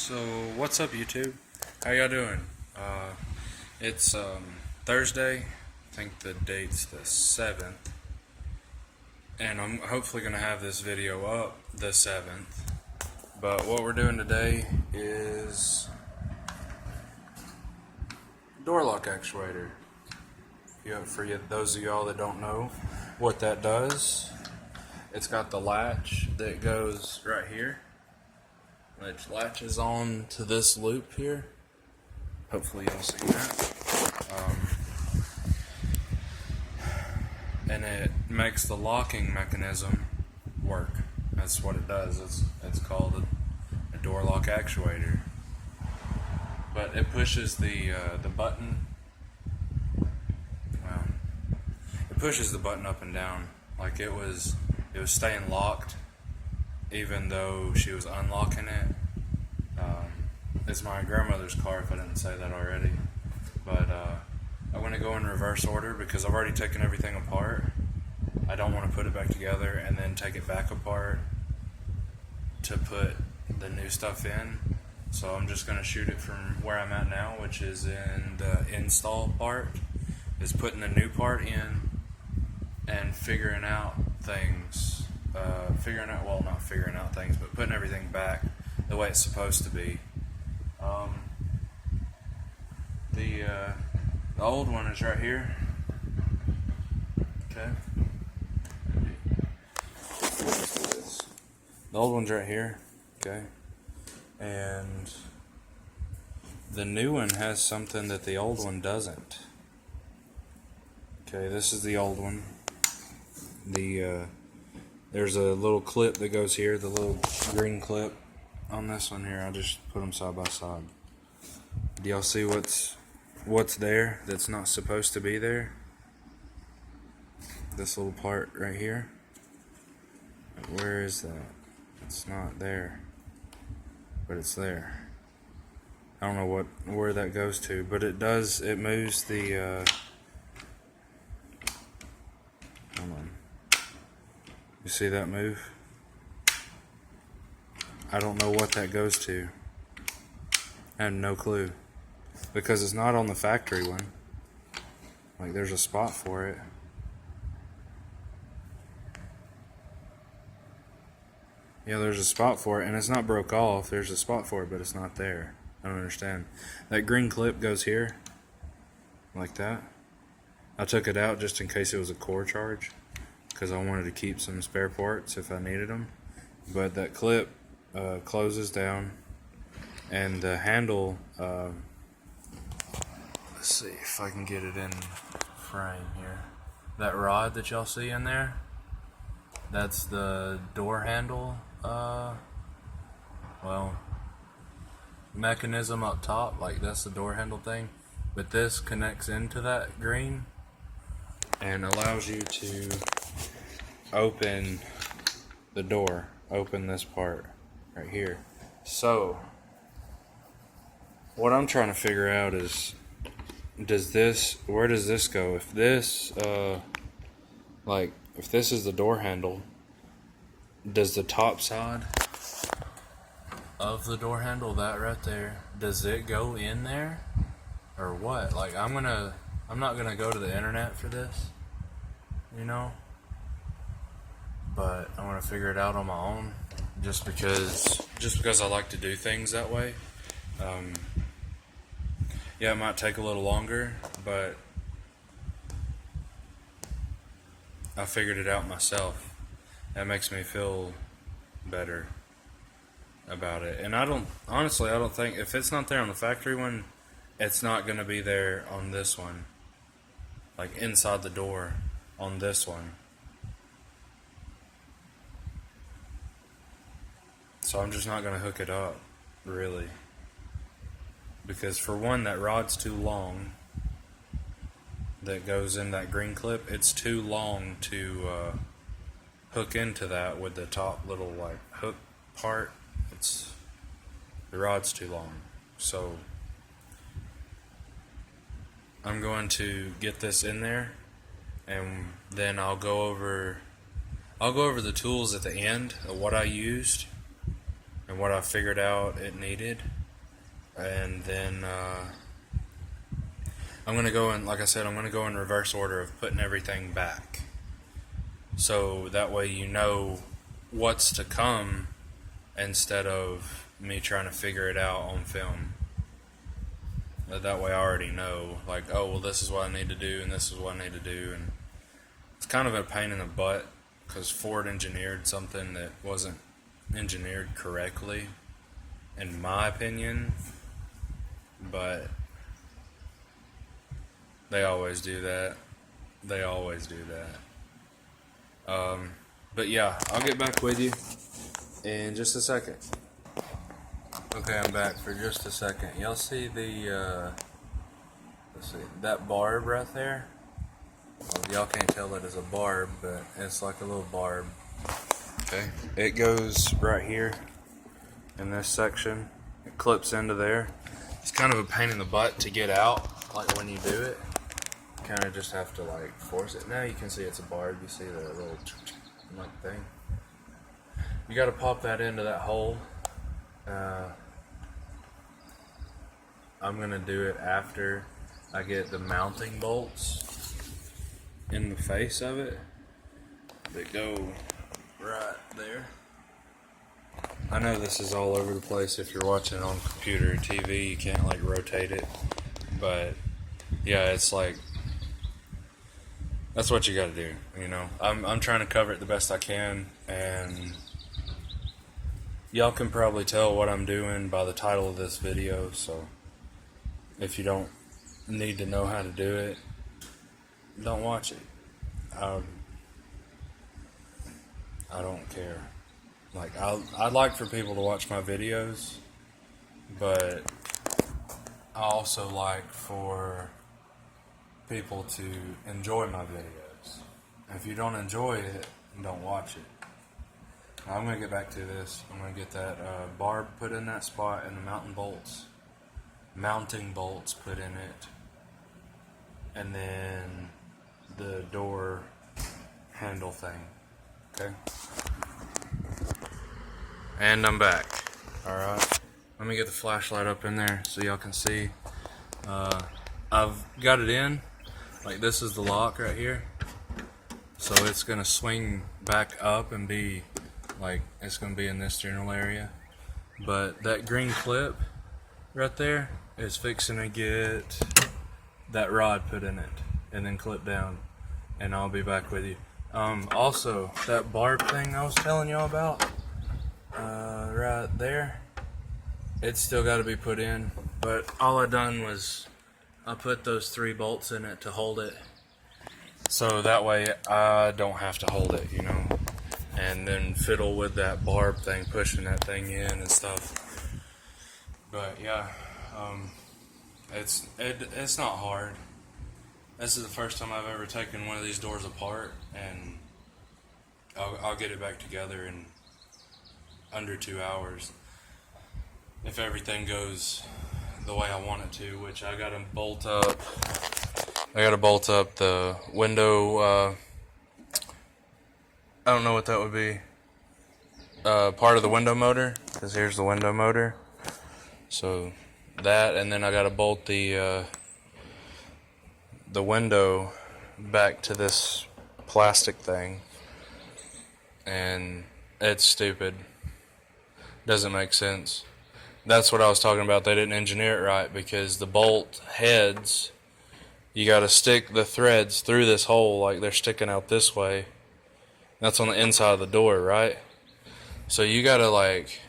So what's up, YouTube? How y'all doing? It's Thursday. I think the date's the 7th, and I'm hopefully gonna have this video up the 7th. But what we're doing today is door lock actuator. For those of y'all that don't know what that does, it's got the latch that goes right here, which latches on to this loop here. Hopefully y'all see that. And it makes the locking mechanism work. That's what it does. It's called a door lock actuator. But it pushes the button. Well, it pushes the button up and down. Like it was staying locked, even though she was unlocking it. It's my grandmother's car, if I didn't say that already. But I'm going to go in reverse order because I've already taken everything apart. I don't want to put it back together and then take it back apart to put the new stuff in. So I'm just going to shoot it from where I'm at now, which is in the install part, is putting the new part in and figuring out things. Not figuring out things, but putting everything back the way it's supposed to be. The old one is right here. Okay. The old one's right here. Okay. And the new one has something that the old one doesn't. Okay, this is the old one. There's a little clip that goes here, the little green clip on this one here. I'll just put them side by side. Do y'all see what's there that's not supposed to be there? This little part right here. Where is that? It's not there, but it's there. I don't know where that goes to, but it does. It moves the. Hold on. You see that move? I don't know what that goes to. I have no clue. Because it's not on the factory one. Like, there's a spot for it. Yeah, there's a spot for it, and it's not broke off. There's a spot for it, but it's not there. I don't understand. That green clip goes here. Like that. I took it out just in case it was a core charge, because I wanted to keep some spare parts if I needed them. But that clip closes down, and the handle, let's see if I can get it in frame here. That rod that y'all see in there, that's the door handle, mechanism up top. Like, that's the door handle thing. But this connects into that green and allows you to open the door, open this part right here. So what I'm trying to figure out is, where does this go? If this if this is the door handle, does the top side of the door handle, that right there, does it go in there or what? Like, I'm not gonna go to the internet for this, you know, but I want to figure it out on my own, just because I like to do things that way. Yeah, it might take a little longer, but I figured it out myself. That makes me feel better about it. And I don't think, if it's not there on the factory one, it's not going to be there on this one. Like, inside the door on this one. So I'm just not going to hook it up, really. Because for one, that rod's too long. That goes in that green clip. It's too long to hook into that with the top little like hook part. The rod's too long. So I'm going to get this in there, and then I'll go over the tools at the end of what I used and what I figured out it needed, and then I'm gonna go in, like I said, I'm gonna go in reverse order of putting everything back, so that way you know what's to come instead of me trying to figure it out on film. That way I already know, like, oh well, this is what I need to do and this is what I need to do. And it's kind of a pain in the butt because Ford engineered something that wasn't engineered correctly, in my opinion, but they always do that. They always do that. But yeah, I'll get back with you in just a second. Okay, I'm back for just a second. Y'all see the, let's see, that barb right there? Well, y'all can't tell it as a barb, but it's like a little barb. Okay, it goes right here in this section. It clips into there. It's kind of a pain in the butt to get out, like when you do it. You kind of just have to like force it. Now you can see it's a barb. You see the little like thing. You got to pop that into that hole. I'm going to do it after I get the mounting bolts in the face of it that go right there. I know this is all over the place. If you're watching on computer or TV, you can't like rotate it, but yeah, it's like that's what you got to do, you know. I'm trying to cover it the best I can, and y'all can probably tell what I'm doing by the title of this video, so if you don't need to know how to do it, don't watch it. I don't care. Like, I'd like for people to watch my videos, but I also like for people to enjoy my videos. If you don't enjoy it, don't watch it. Now, I'm going to get back to this. I'm going to get that barb put in that spot and the mounting bolts put in it, and then the door handle thing. Okay? And I'm back. Alright. Let me get the flashlight up in there so y'all can see. I've got it in. Like, this is the lock right here. So it's going to swing back up and be, like, it's going to be in this general area. But that green clip right there is fixing to get that rod put in it and then clip down. And I'll be back with you. Also, that barb thing I was telling y'all about, right there, it's still got to be put in. But all I done was I put those 3 bolts in it to hold it, so that way I don't have to hold it, you know, and then fiddle with that barb thing, pushing that thing in and stuff. But yeah, it's not hard. This is the first time I've ever taken one of these doors apart, and I'll get it back together in under 2 hours if everything goes the way I want it to, which I gotta bolt up the window, I don't know what that would be, part of the window motor, because here's the window motor, so that, and then I gotta bolt the window back to this plastic thing, and it's stupid, doesn't make sense. That's what I was talking about. They didn't engineer it right, because the bolt heads, you got to stick the threads through this hole like they're sticking out this way. That's on the inside of the door, right? So you got to, like,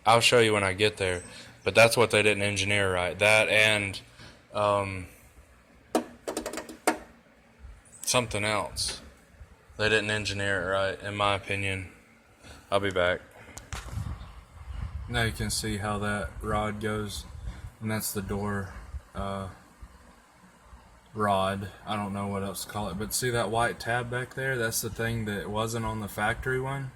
I'll show you when I get there, but that's what they didn't engineer right. That and something else. They didn't engineer it right, in my opinion. I'll be back. Now you can see how that rod goes, and that's the door rod. I don't know what else to call it, but see that white tab back there? That's the thing that wasn't on the factory one,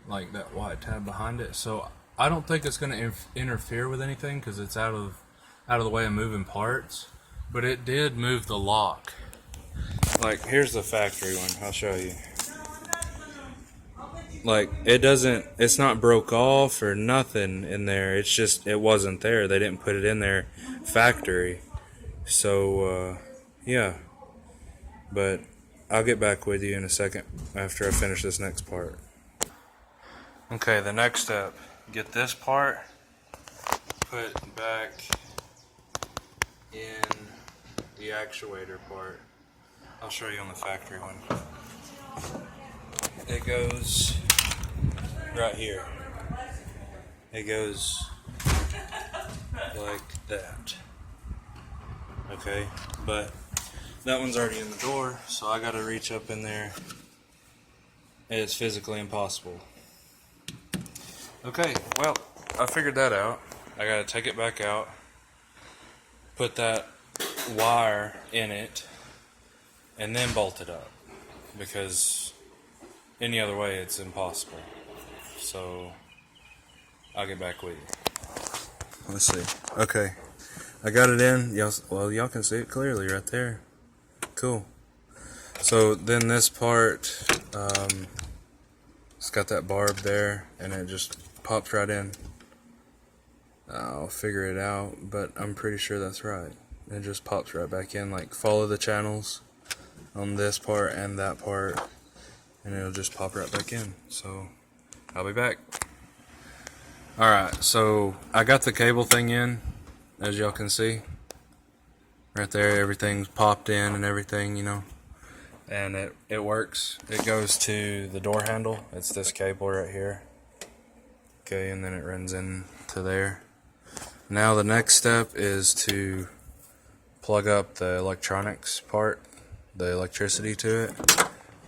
like that white tab behind it. So I don't think it's going to interfere with anything, because it's out of the way of moving parts, but it did move the lock. Like, here's the factory one. I'll show you. like, it doesn't, it's not broke off or nothing in there. It's just, it wasn't there. They didn't put it in there factory. So, yeah. But I'll get back with you in a second after I finish this next part. Okay, the next step, get this part put back in the actuator part. I'll show you on the factory one. It goes right here. It goes like that. Okay, but that one's already in the door, so I gotta reach up in there. It's physically impossible. Okay, well, I figured that out. I gotta take it back out, put that wire in it, and then bolt it up, because any other way it's impossible. So I'll get back with you. Let's see. Okay, I got it in. Y'all can see it clearly right there. Cool. So then this part, it's got that barb there, and it just pops right in. I'll figure it out, but I'm pretty sure that's right. It just pops right back in. Like, follow the channels on this part and that part, and it'll just pop right back in. So I'll be back. Alright, so I got the cable thing in, as y'all can see. Right there, everything's popped in and everything, you know. And it works. It goes to the door handle. It's this cable right here. Okay, and then it runs into there. Now the next step is to plug up the electronics part, the electricity to it.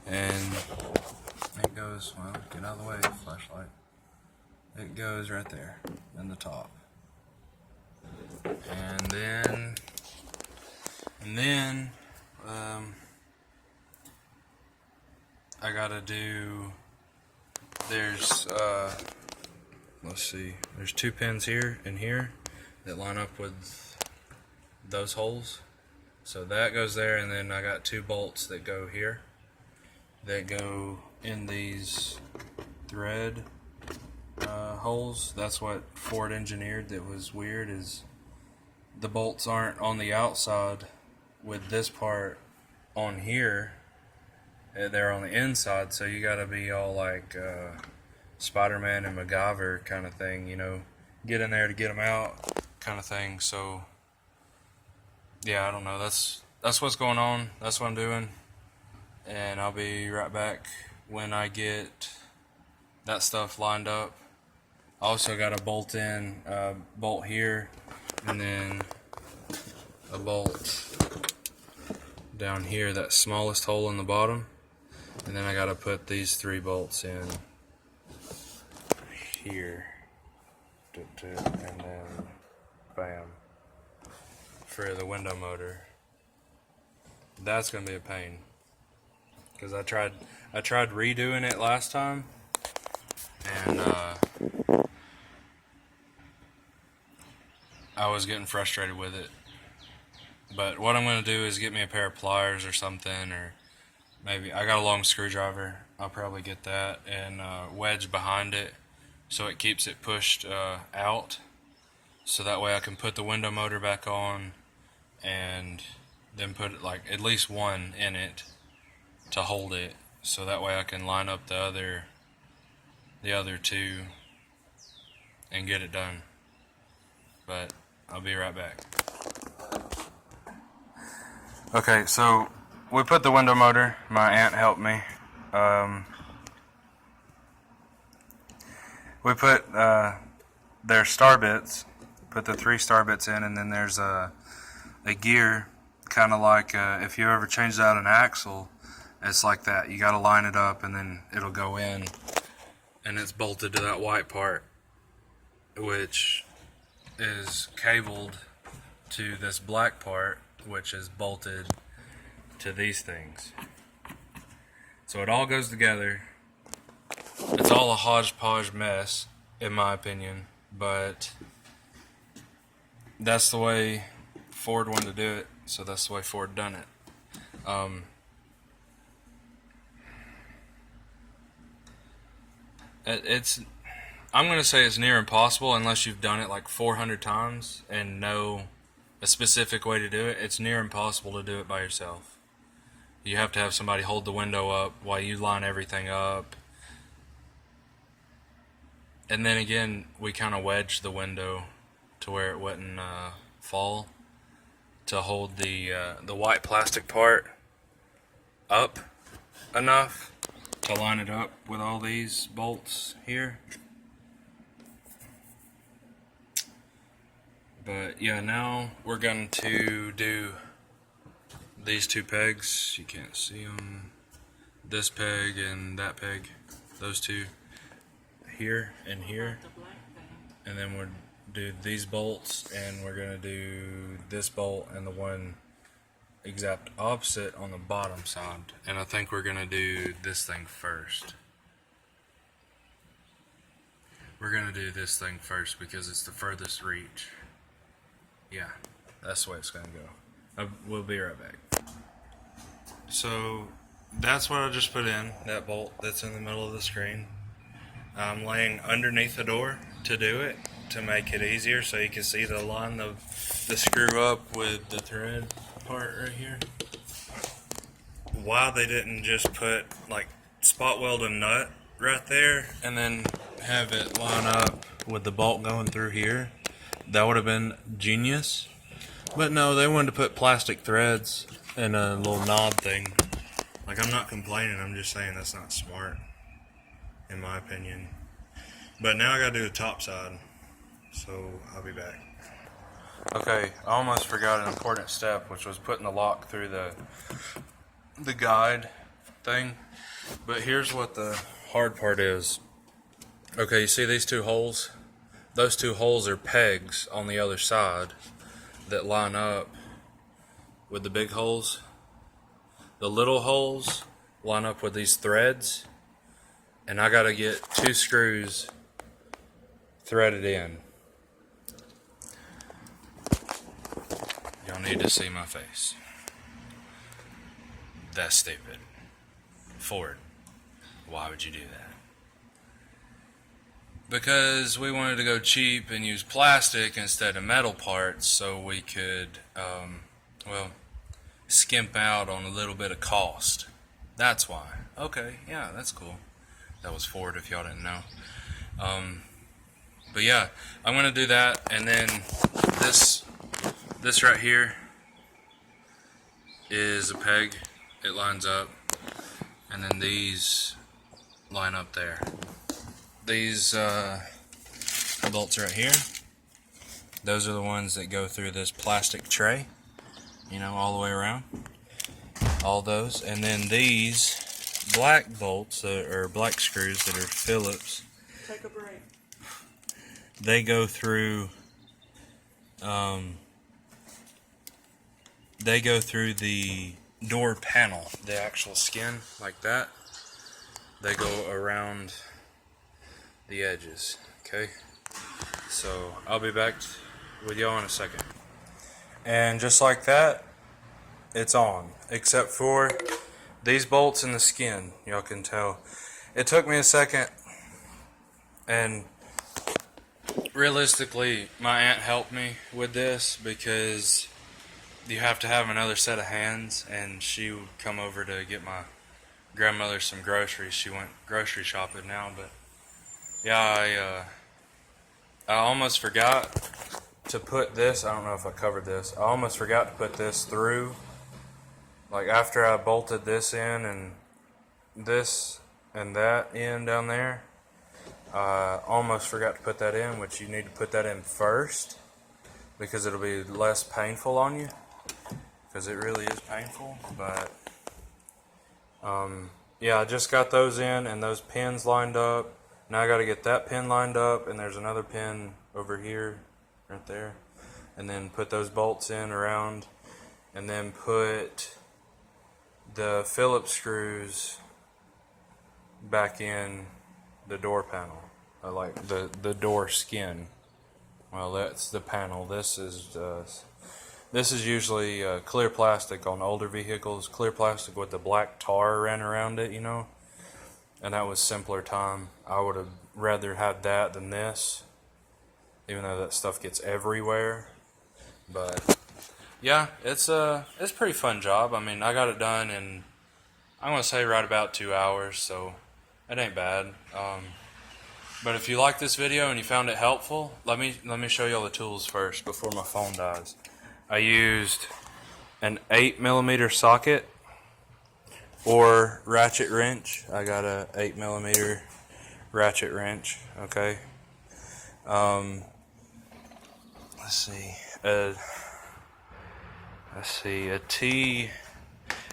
And it goes, well, get out of the way, flashlight. It goes right there in the top. And then I gotta do, there's let's see, there's 2 pins here and here that line up with those holes. So that goes there, and then I got 2 bolts that go here that go in these thread holes. That's what Ford engineered that was weird, is the bolts aren't on the outside with this part on here. They're on the inside, so you gotta be all like Spider-Man and MacGyver kind of thing, you know, get in there to get them out kind of thing. So yeah, I don't know, that's what's going on, that's what I'm doing, and I'll be right back when I get that stuff lined up. I also got a bolt here, and then a bolt down here, that smallest hole in the bottom, and then I gotta put these 3 bolts in here, and then bam, for the window motor. That's gonna be a pain, because I tried redoing it last time, and I was getting frustrated with it. But what I'm going to do is get me a pair of pliers or something, or maybe I got a long screwdriver. I'll probably get that and wedge behind it so it keeps it pushed out, so that way I can put the window motor back on and then put like at least one in it to hold it, so that way I can line up the other 2 and get it done. But I'll be right back. Okay, so we put the window motor. My aunt helped me. We put their star bits. Put the 3 star bits in, and then there's a gear, kind of like if you ever changed out an axle. It's like that. You got to line it up, and then it'll go in, and it's bolted to that white part, which is cabled to this black part, which is bolted to these things. So it all goes together. It's all a hodgepodge mess, in my opinion, but that's the way Ford wanted to do it, so that's the way Ford done it. It's, I'm going to say it's near impossible unless you've done it like 400 times and know a specific way to do it. It's near impossible to do it by yourself. You have to have somebody hold the window up while you line everything up. And then again, we kind of wedged the window to where it wouldn't fall, to hold the white plastic part up enough to line it up with all these bolts here. But yeah, now we're going to do these two pegs. You can't see them. This peg and that peg. Those two here and here. And then we'll do these bolts, and we're going to do this bolt and the one exact opposite on the bottom side. And I think we're going to do this thing first. We're going to do this thing first because it's the furthest reach. Yeah, that's the way it's going to go. We'll be right back. So that's what I just put in, that bolt that's in the middle of the screen. I'm laying underneath the door to do it, to make it easier so you can see to line the screw up with the thread part right here. Why they didn't just put like spot weld a nut right there and then have it line up with the bolt going through here, that would have been genius. But no, they wanted to put plastic threads and a little knob thing. Like, I'm not complaining, I'm just saying that's not smart, in my opinion. But now I gotta do the top side, so I'll be back. Okay, I almost forgot an important step, which was putting the lock through the guide thing. But here's what the hard part is. Okay, you see these two holes? Those two holes are pegs on the other side that line up with the big holes. The little holes line up with these threads, and I gotta get 2 screws threaded in. Y'all need to see my face. That's stupid. Ford, why would you do that? Because we wanted to go cheap and use plastic instead of metal parts so we could, well, skimp out on a little bit of cost. That's why. Okay, yeah, that's cool. That was Ford if y'all didn't know. But yeah, I'm going to do that, and then this right here is a peg. It lines up, and then these line up there. These bolts right here, those are the ones that go through this plastic tray, you know, all the way around, all those. And then these black bolts, or black screws that are Phillips, take a break. They go through the door panel, the actual skin, like that. They go around the edges. Okay, so I'll be back with y'all in a second. And just like that, it's on, except for these bolts in the skin. Y'all can tell it took me a second, and realistically my aunt helped me with this because you have to have another set of hands, and she would come over to get my grandmother some groceries. She went grocery shopping now. But yeah, I almost forgot to put this, I don't know if I covered this, I almost forgot to put this through, like after I bolted this in and this and that in down there. I almost forgot to put that in, which you need to put that in first because it'll be less painful on you, because it really is painful. But yeah, I just got those in and those pins lined up. Now I got to get that pin lined up, and there's another pin over here, right there, and then put those bolts in around, and then put the Phillips screws back in the door panel, like the door skin. Well, that's the panel. This is usually clear plastic on older vehicles, clear plastic with the black tar ran around it, you know. and that was simpler time. I would have rather had that than this, even though that stuff gets everywhere. But yeah, it's a pretty fun job. I mean, I got it done in, I'm gonna say right about 2 hours, so it ain't bad. But if you like this video and you found it helpful, let me show you all the tools first before my phone dies. I used an 8mm socket or ratchet wrench. I got a 8mm ratchet wrench. Okay. Let's see.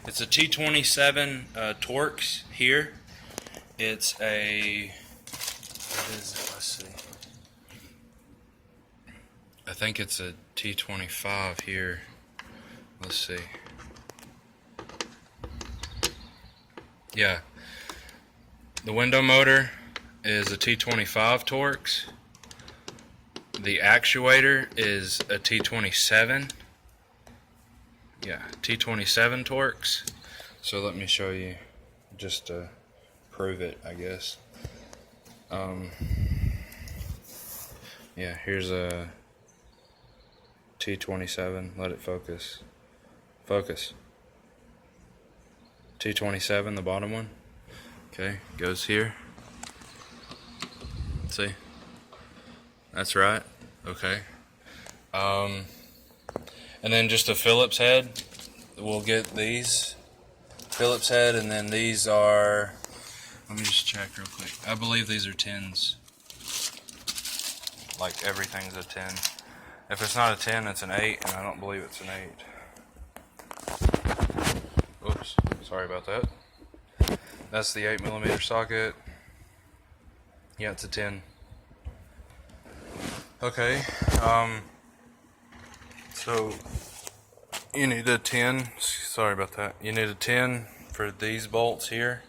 It's a T27 Torx here. It's a, what is it? Let's see. I think it's a T25 here. Let's see. Yeah. The window motor is a T25 Torx. The actuator is a T27. Yeah, T27 Torx. So let me show you just to prove it, I guess. Yeah, here's a T27. Let it focus. Focus. T27, the bottom one. Okay, goes here. See? That's right. Okay. And then just a Phillips head. We'll get these. Phillips head, and then these are, let me just check real quick. I believe these are 10s. Like everything's a 10. If it's not a 10, it's an 8, and I don't believe it's an 8. Oops, sorry about that. That's the 8mm socket. Yeah, it's a 10. Okay, so you need a 10, sorry about that, you need a 10 for these bolts here,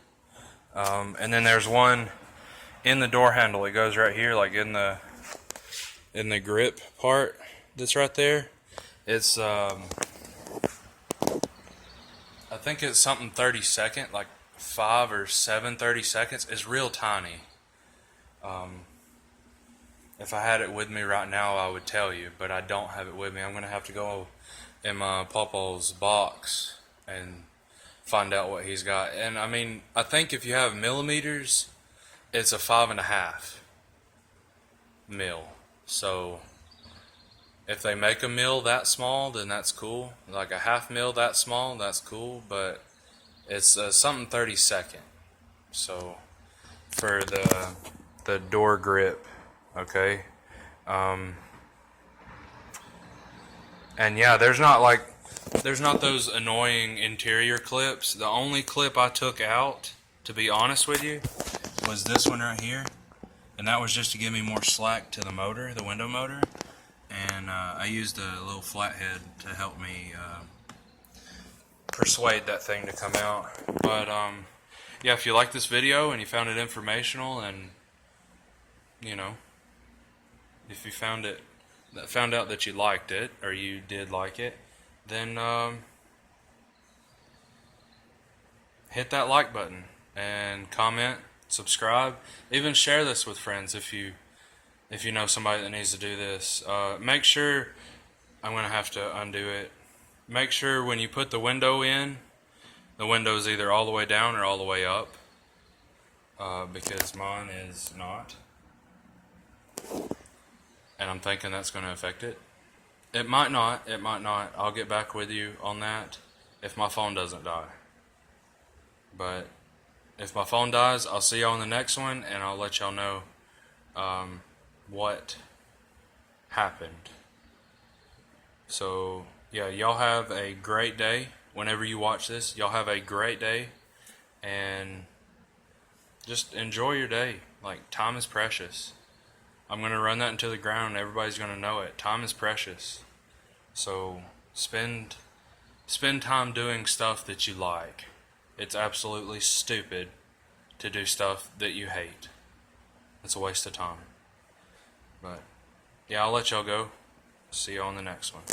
and then there's one in the door handle. It goes right here, like in the grip part that's right there. It's I think it's something 32nd, like 5 or 7 32nds. It's real tiny. If I had it with me right now, I would tell you, but I don't have it with me. I'm going to have to go in my Papa's box and find out what he's got. And I mean, I think if you have millimeters, it's a 5.5 mil. So if they make a mil that small, then that's cool. Like a 1/2 mil that small, that's cool. But it's something 32nd. So for the door grip. Okay, and yeah, there's not those annoying interior clips. The only clip I took out, to be honest with you, was this one right here, and that was just to give me more slack to the motor, the window motor, and I used a little flathead to help me persuade that thing to come out. But yeah, if you like this video and you found it informational, and you know, if you found out that you liked it, or you did like it, then hit that like button and comment, subscribe, even share this with friends if you know somebody that needs to do this. Make sure, I'm going to have to undo it. Make sure when you put the window in, the window is either all the way down or all the way up, because mine is not. And I'm thinking that's going to affect it. It might not. It might not. I'll get back with you on that if my phone doesn't die. But if my phone dies, I'll see y'all on the next one, and I'll let y'all know what happened. So yeah, y'all have a great day. Whenever you watch this, y'all have a great day, and just enjoy your day. Like, time is precious. I'm going to run that into the ground, and everybody's going to know it. Time is precious. So spend time doing stuff that you like. It's absolutely stupid to do stuff that you hate. It's a waste of time. But yeah, I'll let y'all go. See you on the next one.